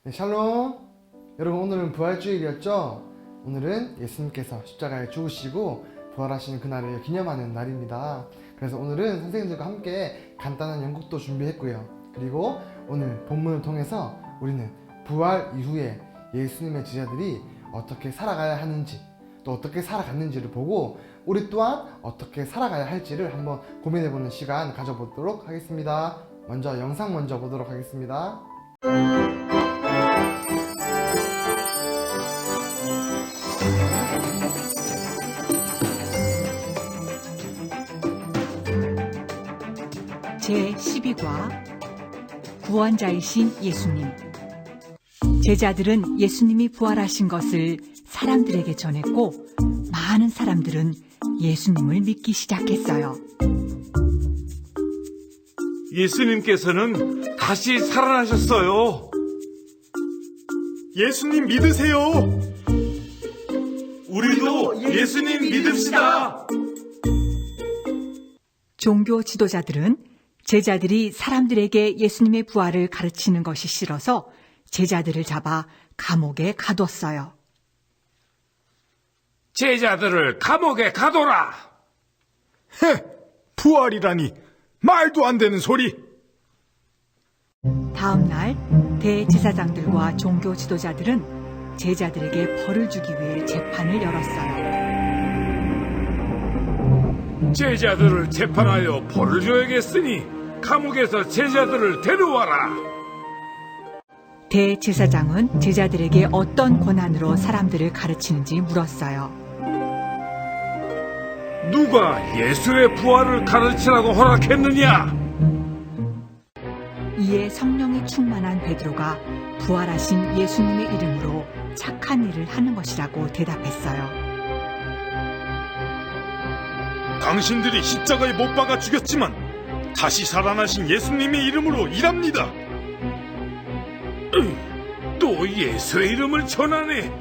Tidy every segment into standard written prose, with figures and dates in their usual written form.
네, 샬롬. 여러분, 오늘은 부활주일이었죠? 오늘은 예수님께서 십자가에 죽으시고 부활하시는 그날을 기념하는 날입니다. 그래서 오늘은 선생님들과 함께 간단한 연극도 준비했고요. 그리고 오늘 본문을 통해서 우리는 부활 이후에 예수님의 제자들이 어떻게 살아가야 하는지, 또 어떻게 살아갔는지를 보고 우리 또한 어떻게 살아가야 할지를 한번 고민해보는 시간 가져보도록 하겠습니다. 먼저 영상 먼저 보도록 하겠습니다. 제12과 구원자이신 예수님. 제자들은 예수님이 부활하신 것을 사람들에게 전했고 많은 사람들은 예수님을 믿기 시작했어요. 예수님께서는 다시 살아나셨어요. 예수님 믿으세요. 우리도 예수님 믿읍시다. 종교 지도자들은 제자들이 사람들에게 예수님의 부활을 가르치는 것이 싫어서 제자들을 잡아 감옥에 가뒀어요. 제자들을 감옥에 가둬라. 부활이라니 말도 안 되는 소리. 다음 날 대제사장들과 종교 지도자들은 제자들에게 벌을 주기 위해 재판을 열었어요. 제자들을 재판하여 벌을 줘야겠으니 감옥에서 제자들을 데려와라. 대제사장은 제자들에게 어떤 권한으로 사람들을 가르치는지 물었어요. 누가 예수의 부활을 가르치라고 허락했느냐? 이에 성령이 충만한 베드로가 부활하신 예수님의 이름으로 착한 일을 하는 것이라고 대답했어요. 당신들이 십자가에 못 박아 죽였지만 다시 살아나신 예수님의 이름으로 일합니다. 또 예수의 이름을 전하네.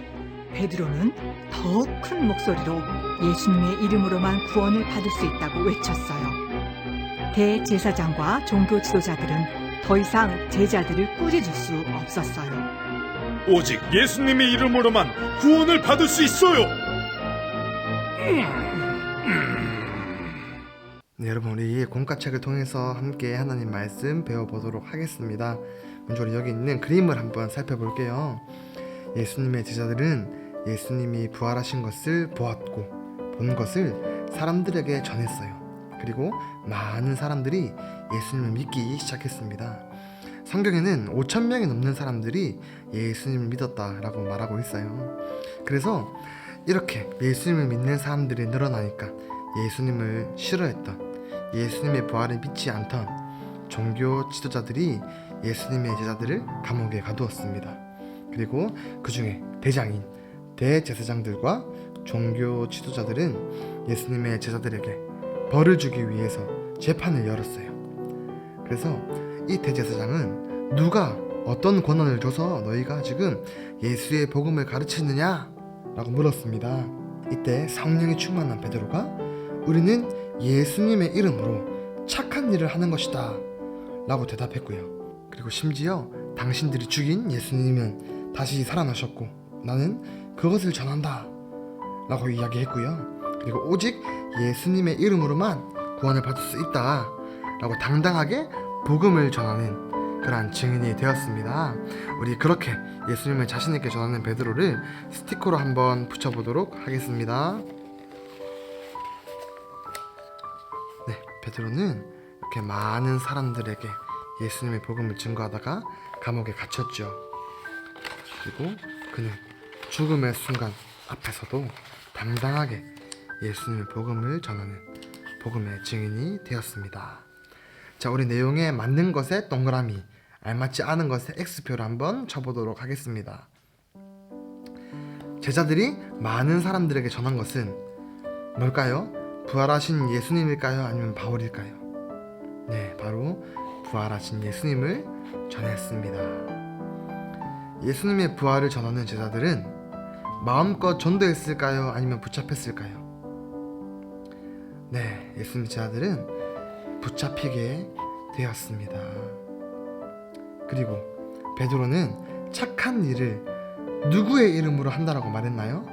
베드로는 더 더욱 큰 목소리로 예수님의 이름으로만 구원을 받을 수 있다고 외쳤어요. 대제사장과 종교 지도자들은 더 이상 제자들을 꾸짖을 수 없었어요. 오직 예수님의 이름으로만 구원을 받을 수 있어요. 네, 여러분 우리 공과책을 통해서 함께 하나님 말씀 배워보도록 하겠습니다. 먼저 우리 여기 있는 그림을 한번 살펴볼게요. 예수님의 제자들은 예수님이 부활하신 것을 보았고 본 것을 사람들에게 전했어요. 그리고 많은 사람들이 예수님을 믿기 시작했습니다. 성경에는 5,000명이 넘는 사람들이 예수님을 믿었다라고 말하고 있어요. 그래서 이렇게 예수님을 믿는 사람들이 늘어나니까 예수님을 싫어했던, 예수님의 부활을 믿지 않던 종교 지도자들이 예수님의 제자들을 감옥에 가두었습니다. 그리고 그 중에 대장인 대제사장들과 종교 지도자들은 예수님의 제자들에게 벌을 주기 위해서 재판을 열었어요. 그래서 이 대제사장은 누가 어떤 권한을 줘서 너희가 지금 예수의 복음을 가르치느냐? 라고 물었습니다. 이때 성령이 충만한 베드로가 우리는 예수님의 이름으로 착한 일을 하는 것이다 라고 대답했고요. 그리고 심지어 당신들이 죽인 예수님은 다시 살아나셨고 나는 그것을 전한다 라고 이야기했고요. 그리고 오직 예수님의 이름으로만 구원을 받을 수 있다 라고 당당하게 복음을 전하는 그러한 증인이 되었습니다. 우리 그렇게 예수님을 자신있게 전하는 베드로를 스티커로 한번 붙여보도록 하겠습니다. 네, 베드로는 이렇게 많은 사람들에게 예수님의 복음을 증거하다가 감옥에 갇혔죠. 그리고 그는 죽음의 순간 앞에서도 당당하게 예수님의 복음을 전하는 복음의 증인이 되었습니다. 자, 우리 내용에 맞는 것에 동그라미, 알맞지 않은 것에 X표를 한번 쳐보도록 하겠습니다. 제자들이 많은 사람들에게 전한 것은 뭘까요? 부활하신 예수님일까요? 아니면 바울일까요? 네, 바로 부활하신 예수님을 전했습니다. 예수님의 부활을 전하는 제자들은 마음껏 전도했을까요? 아니면 붙잡혔을까요? 네, 예수님의 제자들은 붙잡히게 되었습니다. 그리고 베드로는 착한 일을 누구의 이름으로 한다라고 말했나요?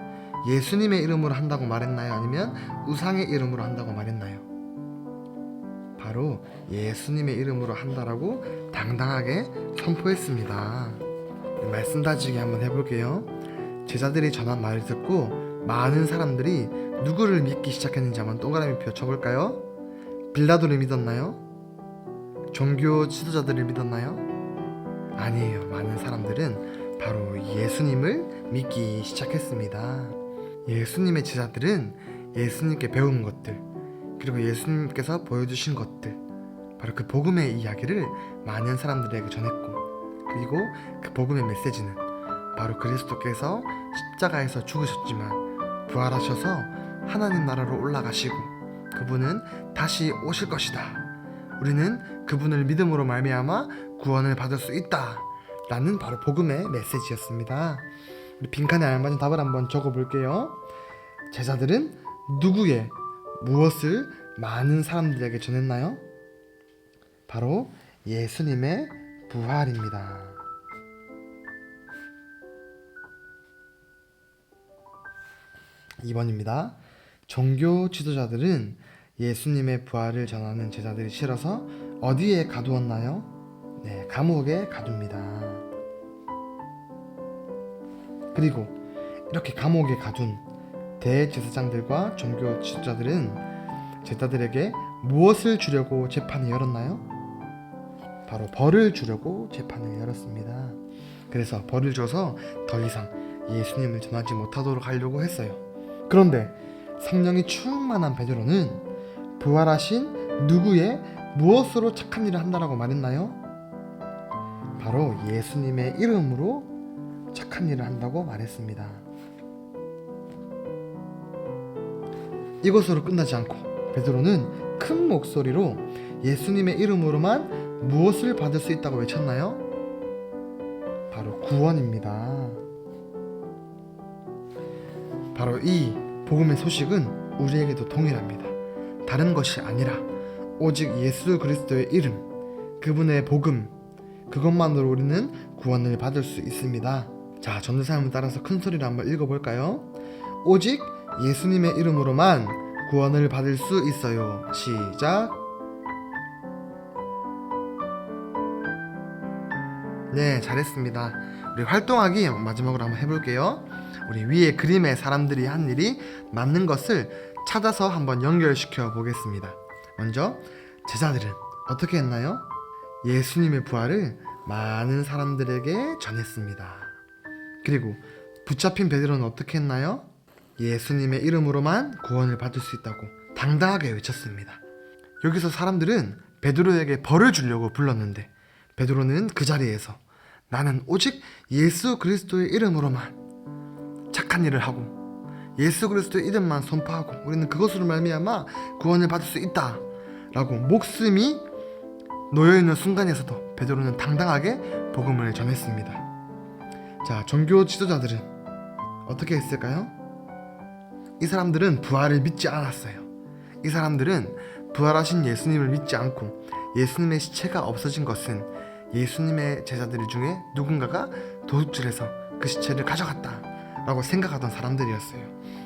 예수님의 이름으로 한다고 말했나요? 아니면 우상의 이름으로 한다고 말했나요? 바로 예수님의 이름으로 한다라고 당당하게 선포했습니다. 말씀 다지기 한번 해볼게요. 제자들이 전한 말을 듣고 많은 사람들이 누구를 믿기 시작했는지 한번 동그라미표 쳐볼까요? 빌라도를 믿었나요? 종교 지도자들을 믿었나요? 아니에요. 많은 사람들은 바로 예수님을 믿기 시작했습니다. 예수님의 제자들은 예수님께 배운 것들, 그리고 예수님께서 보여주신 것들, 바로 그 복음의 이야기를 많은 사람들에게 전했고, 그리고 그 복음의 메시지는 바로 그리스도께서 십자가에서 죽으셨지만 부활하셔서 하나님 나라로 올라가시고 그분은 다시 오실 것이다. 우리는 그분을 믿음으로 말미암아 구원을 받을 수 있다. 라는 바로 복음의 메시지였습니다. 우리 빈칸에 알맞은 답을 한번 적어볼게요. 제자들은 누구의 무엇을 많은 사람들에게 전했나요? 바로 예수님의 부활입니다. 2번입니다. 종교 지도자들은 예수님의 부활을 전하는 제자들이 싫어서 어디에 가두었나요? 네, 감옥에 가둡니다. 그리고 이렇게 감옥에 가둔 대제사장들과 종교 지도자들은 제자들에게 무엇을 주려고 재판을 열었나요? 바로 벌을 주려고 재판을 열었습니다. 그래서 벌을 줘서 더 이상 예수님을 전하지 못하도록 하려고 했어요. 그런데 성령이 충만한 베드로는 부활하신 누구의 무엇으로 착한 일을 한다라고 말했나요? 바로 예수님의 이름으로 착한 일을 한다고 말했습니다. 이것으로 끝나지 않고 베드로는 큰 목소리로 예수님의 이름으로만 무엇을 받을 수 있다고 외쳤나요? 바로 구원입니다. 바로 이 복음의 소식은 우리에게도 동일합니다. 다른 것이 아니라 오직 예수 그리스도의 이름, 그분의 복음, 그것만으로 우리는 구원을 받을 수 있습니다. 자, 전도사님을 따라서 큰 소리로 한번 읽어볼까요? 오직 예수님의 이름으로만 구원을 받을 수 있어요. 시작. 네, 잘했습니다. 우리 활동하기 마지막으로 한번 해볼게요. 우리 위에 그림의 사람들이 한 일이 맞는 것을 찾아서 한번 연결시켜 보겠습니다. 먼저 제자들은 어떻게 했나요? 예수님의 부활을 많은 사람들에게 전했습니다. 그리고 붙잡힌 베드로는 어떻게 했나요? 예수님의 이름으로만 구원을 받을 수 있다고 당당하게 외쳤습니다. 여기서 사람들은 베드로에게 벌을 주려고 불렀는데 베드로는 그 자리에서 나는 오직 예수 그리스도의 이름으로만 착한 일을 하고 예수 그리스도의 이름만 선포하고 우리는 그것으로 말미암아 구원을 받을 수 있다 라고 목숨이 놓여있는 순간에서도 베드로는 당당하게 복음을 전했습니다. 자, 종교 지도자들은 어떻게 했을까요? 이 사람들은 부활을 믿지 않았어요. 이 사람들은 부활하신 예수님을 믿지 않고 예수님의 시체가 없어진 것은 예수님의 제자들 중에 누군가가 도둑질해서 그 시체를 가져갔다 라고 생각하던 사람들이었어요.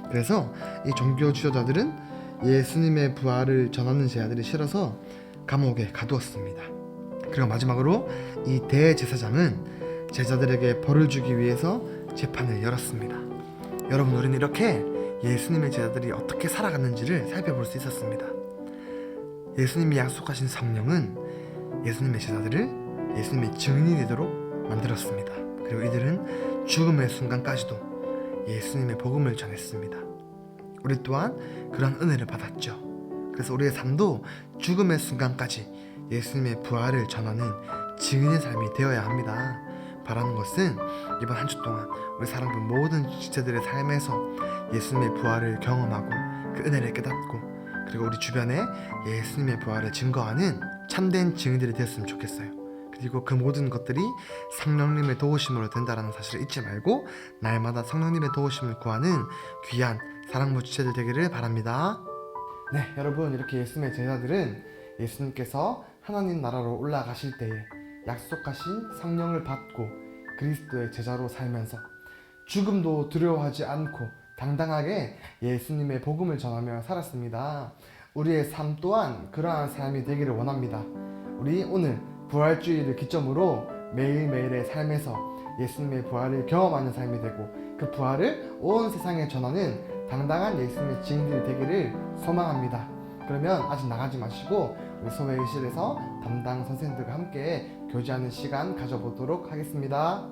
그래서 이 종교 지도자들은 예수님의 부활을 전하는 제자들이 싫어서 감옥에 가두었습니다. 그리고 마지막으로 이 대제사장은 제자들에게 벌을 주기 위해서 재판을 열었습니다. 여러분, 우리는 이렇게 예수님의 제자들이 어떻게 살아갔는지를 살펴볼 수 있었습니다. 예수님이 약속하신 성령은 예수님의 제자들을 예수님의 증인이 되도록 만들었습니다. 그리고 이들은 죽음의 순간까지도 예수님의 복음을 전했습니다. 우리 또한 그런 은혜를 받았죠. 그래서 우리의 삶도 죽음의 순간까지 예수님의 부활을 전하는 증인의 삶이 되어야 합니다. 바라는 것은 이번 한 주 동안 우리 사랑꾼 모든 지체들의 삶에서 예수님의 부활을 경험하고 그 은혜를 깨닫고 그리고 우리 주변에 예수님의 부활을 증거하는 참된 증인들이 되었으면 좋겠어요. 그리고 그 모든 것들이 성령님의 도우심으로 된다는 사실을 잊지 말고 날마다 성령님의 도우심을 구하는 귀한 사랑부 지체들 되기를 바랍니다. 네, 여러분, 이렇게 예수님의 제자들은 예수님께서 하나님 나라로 올라가실 때에 약속하신 성령을 받고 그리스도의 제자로 살면서 죽음도 두려워하지 않고 당당하게 예수님의 복음을 전하며 살았습니다. 우리의 삶 또한 그러한 삶이 되기를 원합니다. 우리 오늘 부활주의를 기점으로 매일매일의 삶에서 예수님의 부활을 경험하는 삶이 되고 그 부활을 온 세상에 전하는 당당한 예수님의 증인들이 되기를 소망합니다. 그러면 아직 나가지 마시고 우리 소회의실에서 담당 선생님들과 함께 교제하는 시간 가져보도록 하겠습니다.